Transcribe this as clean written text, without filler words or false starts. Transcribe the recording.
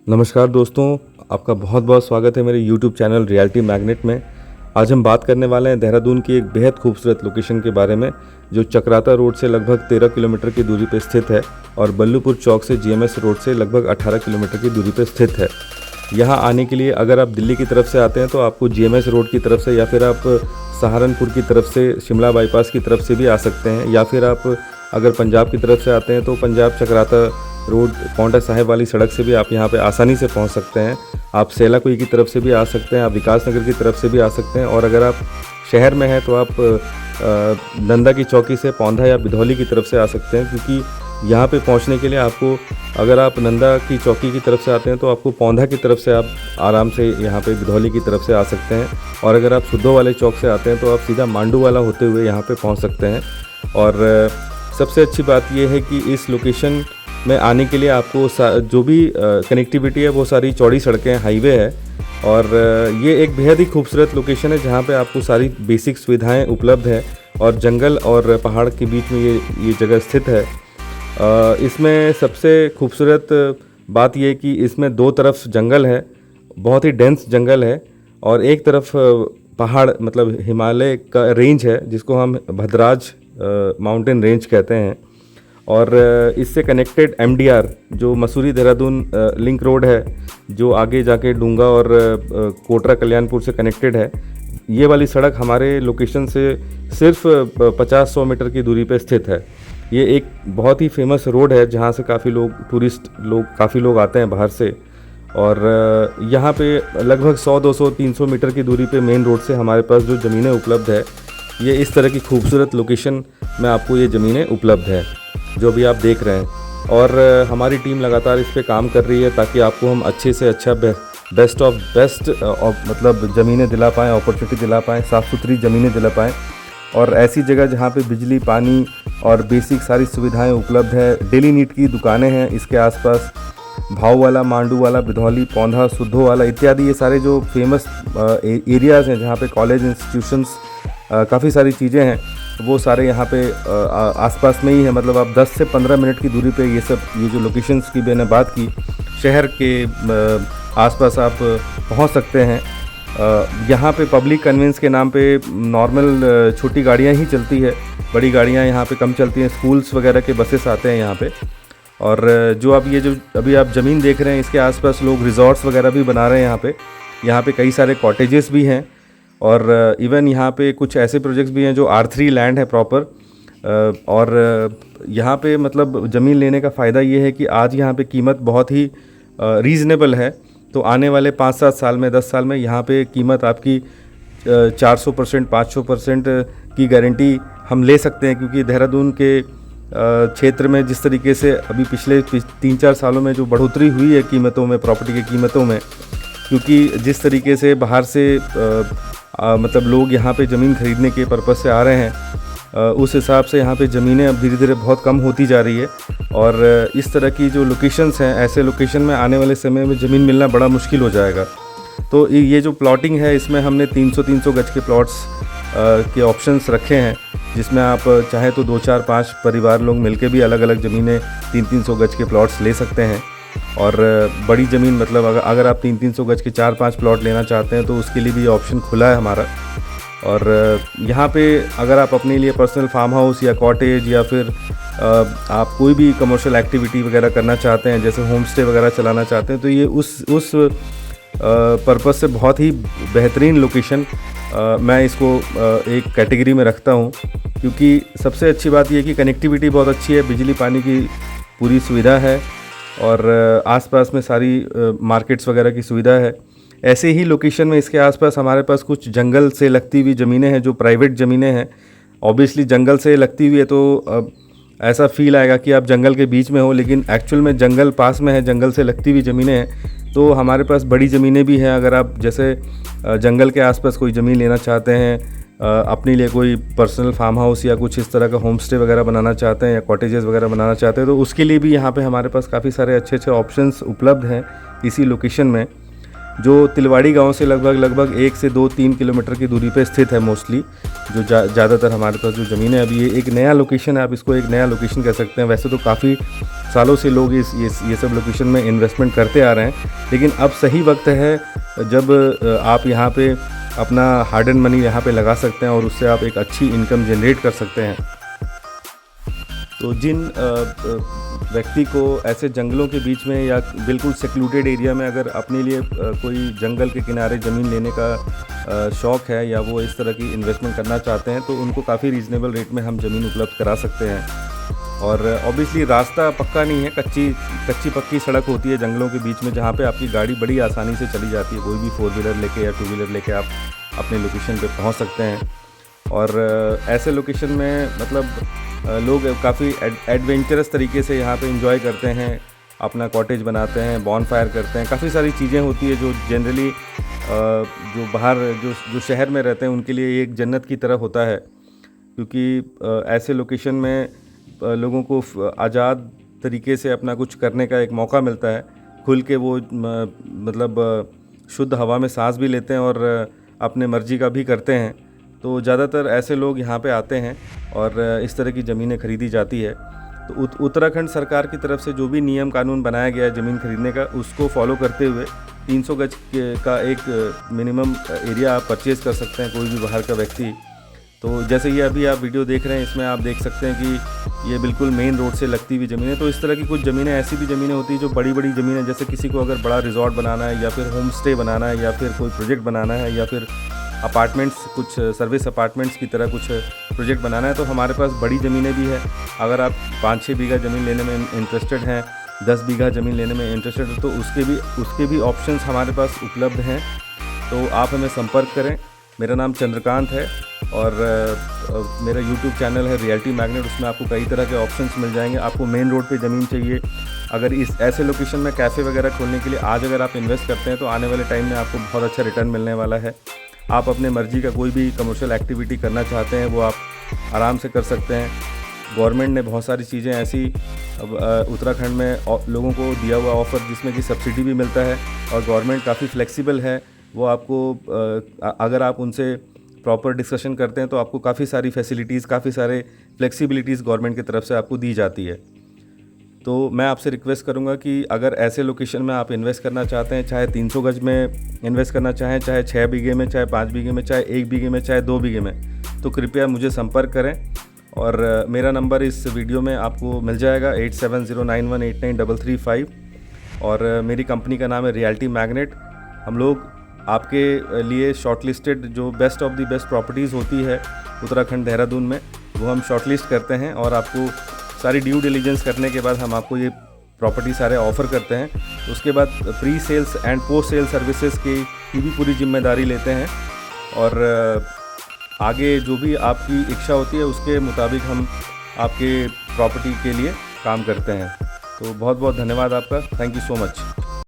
नमस्कार दोस्तों, आपका बहुत बहुत स्वागत है मेरे YouTube चैनल रियलिटी मैग्नेट में। आज हम बात करने वाले हैं देहरादून की एक बेहद खूबसूरत लोकेशन के बारे में, जो चक्राता रोड से लगभग 13 किलोमीटर की दूरी पर स्थित है और बल्लूपुर चौक से GMS रोड से लगभग 18 किलोमीटर की दूरी पर स्थित है। यहाँ आने के लिए अगर आप दिल्ली की तरफ से आते हैं तो आपको GMS रोड की तरफ से या फिर आप सहारनपुर की तरफ से शिमला बाईपास की तरफ से भी आ सकते हैं, या फिर आप अगर पंजाब की तरफ से आते हैं तो पंजाब चक्राता रोड पांवटा साहिब वाली सड़क से भी आप यहाँ पे आसानी से पहुँच सकते हैं। आप सेलाकुई की तरफ से भी आ सकते हैं, आप विकास नगर की तरफ से भी आ सकते हैं, और अगर आप शहर में हैं तो आप नंदा की चौकी से पौंधा या बिधौली की तरफ से आ सकते हैं, क्योंकि यहाँ पे पहुँचने के लिए आपको, अगर आप नंदा की चौकी की तरफ से आते हैं तो आपको पौंधा की तरफ से आप आराम से यहाँ पे बिधौली की तरफ से आ सकते हैं, और अगर आप सुद्धो वाले चौक से आते हैं तो आप सीधा मांडू वाला होते हुए यहाँ पे पहुँच सकते हैं। और सबसे अच्छी बात यह है कि इस लोकेशन में आने के लिए आपको जो भी कनेक्टिविटी है वो सारी चौड़ी सड़कें, हाईवे है, और ये एक बेहद ही खूबसूरत लोकेशन है जहाँ पे आपको सारी बेसिक सुविधाएं उपलब्ध है, और जंगल और पहाड़ के बीच में ये जगह स्थित है। इसमें सबसे खूबसूरत बात ये कि इसमें दो तरफ जंगल है, बहुत ही डेंस जंगल है, और एक तरफ पहाड़ मतलब हिमालय का रेंज है जिसको हम भद्राज माउंटेन रेंज कहते हैं। और इससे कनेक्टेड MDR जो मसूरी देहरादून लिंक रोड है, जो आगे जाके डूंगा और कोटरा कल्याणपुर से कनेक्टेड है, ये वाली सड़क हमारे लोकेशन से सिर्फ 50-100 मीटर की दूरी पर स्थित है। ये एक बहुत ही फेमस रोड है जहाँ से काफ़ी लोग, टूरिस्ट लोग, काफ़ी लोग आते हैं बाहर से, और यहाँ पे लगभग 100, 200, 300 मीटर की दूरी पे मेन रोड से हमारे पास जो ज़मीनें उपलब्ध है, ये इस तरह की खूबसूरत लोकेशन में आपको ये ज़मीनें उपलब्ध है जो भी आप देख रहे हैं। और हमारी टीम लगातार इस पे काम कर रही है ताकि आपको हम अच्छे से अच्छा बेस्ट ऑफ बेस्ट मतलब ज़मीनें दिला पाएँ, अपॉर्चुनिटी दिला पाएँ, साफ़ सुथरी ज़मीनें दिला पाएँ, और ऐसी जगह जहाँ पे बिजली, पानी और बेसिक सारी सुविधाएं उपलब्ध है। डेली नीड की दुकानें हैं इसके आसपास, भाव वाला, मांडू वाला, बिधौली, पौंधा, सुद्धो वाला इत्यादि, ये सारे जो फेमस एरियाज़ हैं जहाँ पे कॉलेज, इंस्टीट्यूशंस, काफ़ी सारी चीज़ें हैं, वो सारे यहाँ पे आसपास में ही है। मतलब आप 10 से 15 मिनट की दूरी पे ये जो लोकेशंस की मैंने बात की, शहर के आसपास आप पहुँच सकते हैं। यहाँ पे पब्लिक कन्वेंस के नाम पे नॉर्मल छोटी गाड़ियाँ ही चलती है, बड़ी गाड़ियाँ यहाँ पे कम चलती हैं। स्कूल्स वगैरह के बसेस आते हैं यहाँ पे। और जो अभी आप ज़मीन देख रहे हैं, इसके आसपास लोग रिजॉर्ट्स वगैरह भी बना रहे हैं यहाँ पे कई सारे कॉटेजेस भी हैं, और इवन यहाँ पे कुछ ऐसे प्रोजेक्ट्स भी हैं जो R3 लैंड है प्रॉपर। और यहाँ पे मतलब ज़मीन लेने का फ़ायदा ये है कि आज यहाँ पे कीमत बहुत ही रीज़नेबल है, तो आने वाले 5-7 साल में, 10 साल में यहाँ पे कीमत आपकी 400%, 500% की गारंटी हम ले सकते हैं, क्योंकि देहरादून के क्षेत्र में जिस तरीके से अभी पिछले 3-4 सालों में जो बढ़ोतरी हुई है कीमतों में, प्रॉपर्टी की कीमतों में, क्योंकि जिस तरीके से बाहर से मतलब लोग यहाँ पे ज़मीन खरीदने के पर्पज़ से आ रहे हैं, उस हिसाब से यहाँ पे ज़मीनें अब धीरे धीरे बहुत कम होती जा रही है। और इस तरह की जो लोकेशंस हैं, ऐसे लोकेशन में आने वाले समय में ज़मीन मिलना बड़ा मुश्किल हो जाएगा। तो ये जो प्लॉटिंग है, इसमें हमने 300 गज के प्लॉट्स के ऑप्शंस रखे हैं, जिसमें आप चाहे तो 2, 4, 5 परिवार लोग मिलके भी अलग अलग ज़मीनें 300 गज के प्लॉट्स ले सकते हैं। और बड़ी ज़मीन मतलब अगर आप 300 गज के 4-5 प्लॉट लेना चाहते हैं तो उसके लिए भी ऑप्शन खुला है हमारा। और यहाँ पे अगर आप अपने लिए पर्सनल फार्म हाउस या कॉटेज, या फिर आप कोई भी कमर्शियल एक्टिविटी वगैरह करना चाहते हैं, जैसे होम स्टे वगैरह चलाना चाहते हैं, तो ये उस पर्पज़ से बहुत ही बेहतरीन लोकेशन मैं इसको एक कैटेगरी में रखता हूँ। क्योंकि सबसे अच्छी बात ये है कि कनेक्टिविटी बहुत अच्छी है, बिजली पानी की पूरी सुविधा है, और आसपास में सारी मार्केट्स वगैरह की सुविधा है। ऐसे ही लोकेशन में इसके आसपास हमारे पास कुछ जंगल से लगती हुई ज़मीनें हैं, जो प्राइवेट ज़मीनें हैं। ऑब्वियसली जंगल से लगती हुई है तो ऐसा फील आएगा कि आप जंगल के बीच में हो, लेकिन एक्चुअल में जंगल पास में है, जंगल से लगती हुई ज़मीनें हैं। तो हमारे पास बड़ी ज़मीनें भी हैं। अगर आप जैसे जंगल के आसपास कोई ज़मीन लेना चाहते हैं, अपने लिए कोई पर्सनल फार्म हाउस या कुछ इस तरह का होम स्टे वगैरह बनाना चाहते हैं, या कॉटेजेस वगैरह बनाना चाहते हैं, तो उसके लिए भी यहाँ पे हमारे पास काफ़ी सारे अच्छे ऑप्शंस उपलब्ध हैं इसी लोकेशन में। जो तिलवाड़ी गांव से लगभग 1 से 2-3 किलोमीटर की दूरी पे स्थित है मोस्टली। जो ज़्यादातर हमारे पास जो ज़मीन है अभी ये एक नया लोकेशन है, आप इसको एक नया लोकेशन कह सकते हैं। वैसे तो काफ़ी सालों से लोग ये सब लोकेशन में इन्वेस्टमेंट करते आ रहे हैं, लेकिन अब सही वक्त है जब आप यहाँ पे अपना हार्ड एंड मनी यहाँ पे लगा सकते हैं और उससे आप एक अच्छी इनकम जनरेट कर सकते हैं। तो जिन व्यक्ति को ऐसे जंगलों के बीच में या बिल्कुल सेक्लूटेड एरिया में अगर अपने लिए कोई जंगल के किनारे ज़मीन लेने का शौक़ है या वो इस तरह की इन्वेस्टमेंट करना चाहते हैं तो उनको काफ़ी रीज़नेबल रेट में हम ज़मीन उपलब्ध करा सकते हैं। और ऑब्वियसली रास्ता पक्का नहीं है, कच्ची पक्की सड़क होती है जंगलों के बीच में, जहाँ पे आपकी गाड़ी बड़ी आसानी से चली जाती है। कोई भी 4 व्हीलर लेके या 2 व्हीलर लेके आप अपने लोकेशन पे पहुँच सकते हैं। और ऐसे लोकेशन में मतलब लोग काफ़ी एडवेंचरस तरीके से यहाँ पे एंजॉय करते हैं, अपना कॉटेज बनाते हैं, बॉनफायर करते हैं। काफ़ी सारी चीज़ें होती है जो जनरली जो बाहर जो शहर में रहते हैं उनके लिए एक जन्नत की तरह होता है, क्योंकि ऐसे लोकेशन में लोगों को आज़ाद तरीके से अपना कुछ करने का एक मौका मिलता है। खुल के वो मतलब शुद्ध हवा में सांस भी लेते हैं और अपने मर्जी का भी करते हैं। तो ज़्यादातर ऐसे लोग यहाँ पे आते हैं और इस तरह की ज़मीनें खरीदी जाती है। तो उत्तराखंड सरकार की तरफ से जो भी नियम कानून बनाया गया है ज़मीन खरीदने का, उसको फॉलो करते हुए 300 गज का एक मिनिमम एरिया आप परचेज़ कर सकते हैं, कोई भी बाहर का व्यक्ति। तो जैसे ये अभी आप वीडियो देख रहे हैं, इसमें आप देख सकते हैं कि ये बिल्कुल मेन रोड से लगती हुई ज़मीन है। तो इस तरह की कुछ ज़मीनें, ऐसी भी ज़मीनें होती हैं जो बड़ी ज़मीनें, जैसे किसी को अगर बड़ा रिजॉर्ट बनाना है या फिर होम स्टे बनाना है या फिर कोई प्रोजेक्ट बनाना है या फिर अपार्टमेंट्स, कुछ सर्विस अपार्टमेंट्स की तरह कुछ प्रोजेक्ट बनाना है, तो हमारे पास बड़ी ज़मीनें भी है। अगर आप 5-6 बीघा ज़मीन लेने में इंटरेस्टेड हैं, 10 बीघा ज़मीन लेने में इंटरेस्टेड है, तो उसके भी ऑप्शंस हमारे पास उपलब्ध हैं। तो आप हमें संपर्क करें। मेरा नाम चंद्रकांत है और मेरा यूट्यूब चैनल है रियल्टी मैग्नेट। उसमें आपको कई तरह के ऑप्शंस मिल जाएंगे। आपको मेन रोड पे ज़मीन चाहिए, अगर इस ऐसे लोकेशन में कैफ़े वगैरह खोलने के लिए आज अगर आप इन्वेस्ट करते हैं तो आने वाले टाइम में आपको बहुत अच्छा रिटर्न मिलने वाला है। आप अपने मर्ज़ी का कोई भी कमर्शियल एक्टिविटी करना चाहते हैं वो आप आराम से कर सकते हैं। गवर्नमेंट ने बहुत सारी चीज़ें ऐसी अब उत्तराखंड में लोगों को दिया हुआ ऑफ़र, जिसमें कि सब्सिडी भी मिलता है और गवर्नमेंट काफ़ी फ्लेक्सिबल है। वो आपको अगर आप उनसे प्रॉपर डिस्कशन करते हैं तो आपको काफ़ी सारी फैसिलिटीज़, काफ़ी सारे फ्लेक्सिबिलिटीज़ गवर्नमेंट की तरफ से आपको दी जाती है। तो मैं आपसे रिक्वेस्ट करूंगा कि अगर ऐसे लोकेशन में आप इन्वेस्ट करना चाहते हैं, चाहे 300 गज में इन्वेस्ट करना चाहें, चाहे 6 बीघे में, चाहे 5 बीघे में, चाहे 1 बीघे में, चाहे 2 बीघे में, तो कृपया मुझे संपर्क करें। और मेरा नंबर इस वीडियो में आपको मिल जाएगा 8709189335। और मेरी कंपनी का नाम है रियल्टी मैग्नेट। हम लोग आपके लिए शॉर्टलिस्टेड जो best of the best properties होती है उत्तराखंड देहरादून में, वो हम शॉर्टलिस्ट करते हैं और आपको सारी ड्यू डिलीजेंस करने के बाद हम आपको ये प्रॉपर्टी सारे ऑफ़र करते हैं। तो उसके बाद pre sales and post sale services की भी पूरी जिम्मेदारी लेते हैं और आगे जो भी आपकी इच्छा होती है उसके मुताबिक हम आपके प्रॉपर्टी के लिए काम करते हैं। तो बहुत बहुत धन्यवाद आपका। Thank you so much.